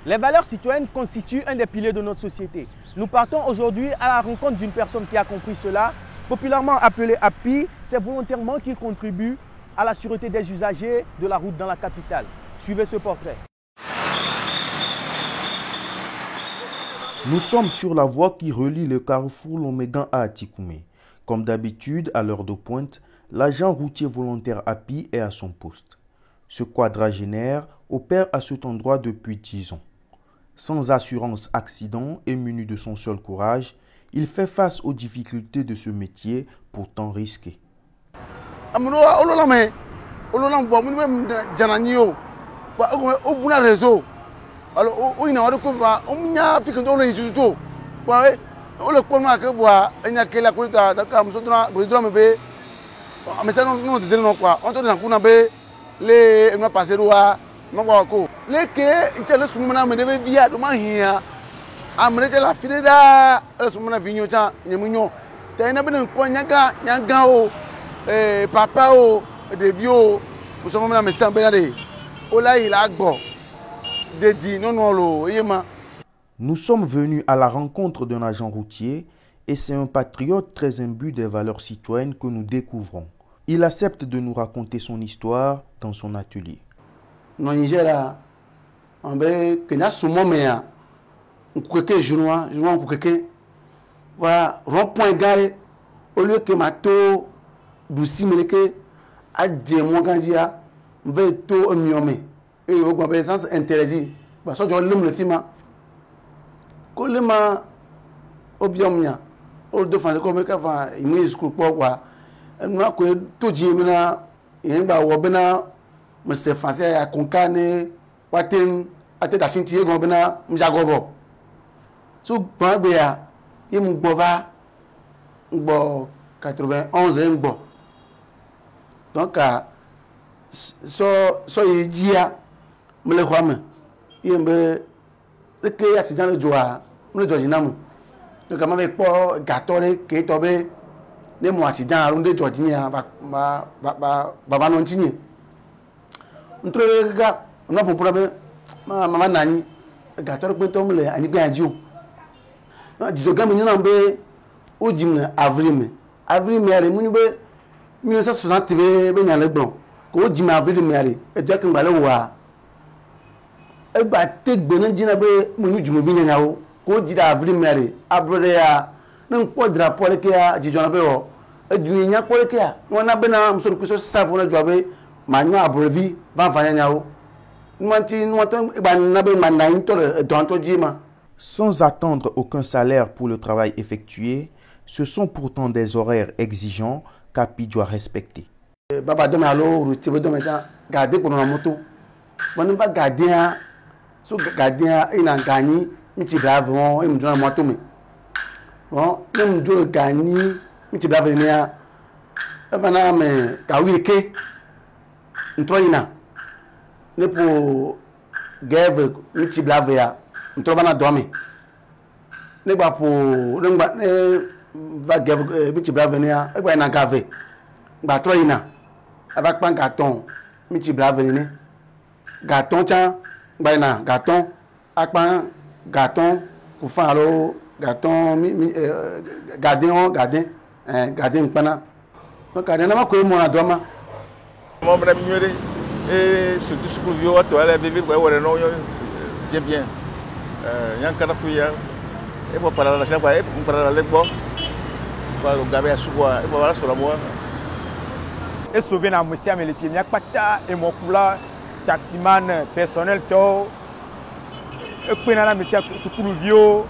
Les valeurs citoyennes constituent un des piliers de notre société. Nous partons aujourd'hui à la rencontre d'une personne qui a compris cela. Populairement appelé Happy, c'est volontairement qu'il contribue à la sûreté des usagers de la route dans la capitale. Suivez ce portrait. Nous sommes sur la voie qui relie le carrefour Lomégan à Atikoumé. Comme d'habitude, à l'heure de pointe, l'agent routier volontaire Happy est à son poste. Ce quadragénaire opère à cet endroit depuis 10 ans. Sans assurance accident et muni de son seul courage, il fait face aux difficultés de ce métier pourtant risqué. Nous sommes venus à la rencontre d'un agent routier et c'est un patriote très imbu des valeurs citoyennes que nous découvrons. Il accepte de nous raconter son histoire dans son atelier. No Nigeria, on be kenya sumo meya, nkukeke journal nkukeke, voilà rond-point gare, au lieu que mato douci meleke adje mo ganjia, mve to miome, et au gwa essence interdit, parce que on le film ko le ma obiomnya, au de français comme ka fa imi school quoi, na ko to ji mina yengba wo bena Monsieur Français a konkane watem ate da sinti egon bena mjagovo so gbagbe ya ye mu gbova ngbo 91 ngbo donc so ye dia mle kwame ye mbe leke accident le joa mle jojinamu donc ma ve po gatore ke tobe ne mo accident arunde jojinia ba no ntinye ntrega na pompura be mama nani gator pe to mle ani gbe ajiu na dijo gam ni na be o jimna avril me are mu ni be 1960 be nya legbon ko o jimna avril me are e je kan gbale wa e gba te gbe na jina be mu ni jumo bi nya o ko ji da avril me are abrode ya na npo dra pore ke ya jijo na be o e ju nya pore ke ya won na be na mso ko so safo na jo be Manu abrevi va vanyao. Sans attendre aucun salaire pour le travail effectué, ce sont pourtant des horaires exigeants qu'Happy doit respecter. Baba dome alo routier dome ça garder pour la moto. On pas garder so garder ina gani miti brave on e mjona moto me. Bon, ne mjona gani miti brave ne ya. Bana me kawike ntroina ne po gave miti blave ya ntrobana domi ne gba po ne gba ne va gave miti blave ne ya e gba na gave gba troina aba pan gaton miti blave ne gaton cha gba na gaton apan gaton ku fa ro gaton gardien pana donc gardien na ma ko mo na doma Mon brave mieux et surtout ce que vous voyez, toi, les bébés, vous voyez, non, j'ai bien. Il y a un carafouillard, et vous parlez à la chambre, et vous parlez à l'époque, vous avez à souvoir, et vous voilà sur la voie. Et sauver la moitié, mais les filles, il n'y a pas de et mon coula, taximan, personnel, tout. Et puis, la métier, ce que nous vieux,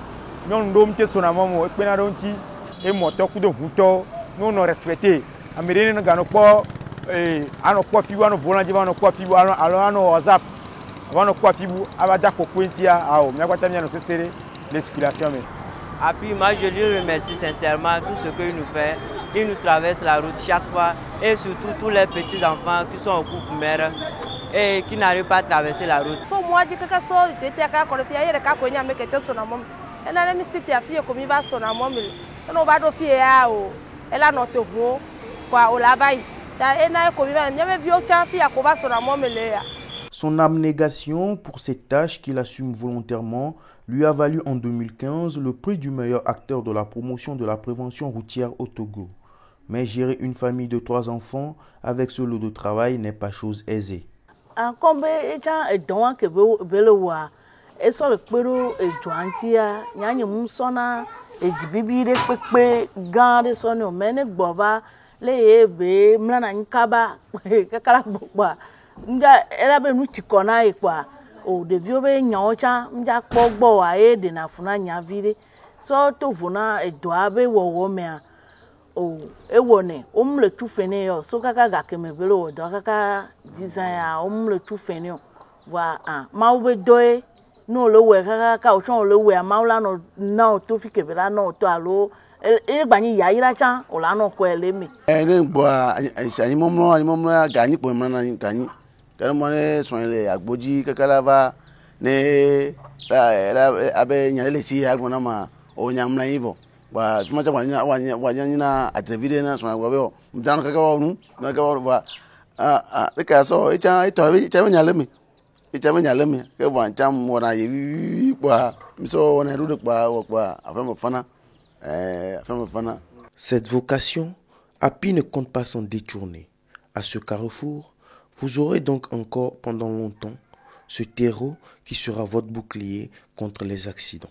nous avons été sur la maman, et puis, nous avons dit, et mon temps de route, nous avons respecté. Américains ne gagnent pas. Ano kwa fibu ano volandi ano kwa fibu ano WhatsApp ano kwa fibu abada fo pointia ao mia kwata mia no sesere les circulations mais Happy, moi je lui remercie sincèrement tout ce qu'il nous fait. Il nous traverse la route chaque fois et surtout tous les petits enfants qui sont au couple mère et qui n'arrivent pas à traverser la route. So moi dit que so j'étais à Corofia hier ka ko nya me kete so na mom. Elle a mis cité à fille comme il va so na mom. On va do fille ya o. Elle a notre go kwa o la baï. Son abnégation pour cette tâche qu'il assume volontairement lui a valu en 2015 le prix du meilleur acteur de la promotion de la prévention routière au Togo. Mais gérer une famille de 3 enfants avec ce lot de travail n'est pas chose aisée. Cette vocation, Happy ne compte pas s'en détourner. À ce carrefour, vous aurez donc encore pendant longtemps ce terreau qui sera votre bouclier contre les accidents.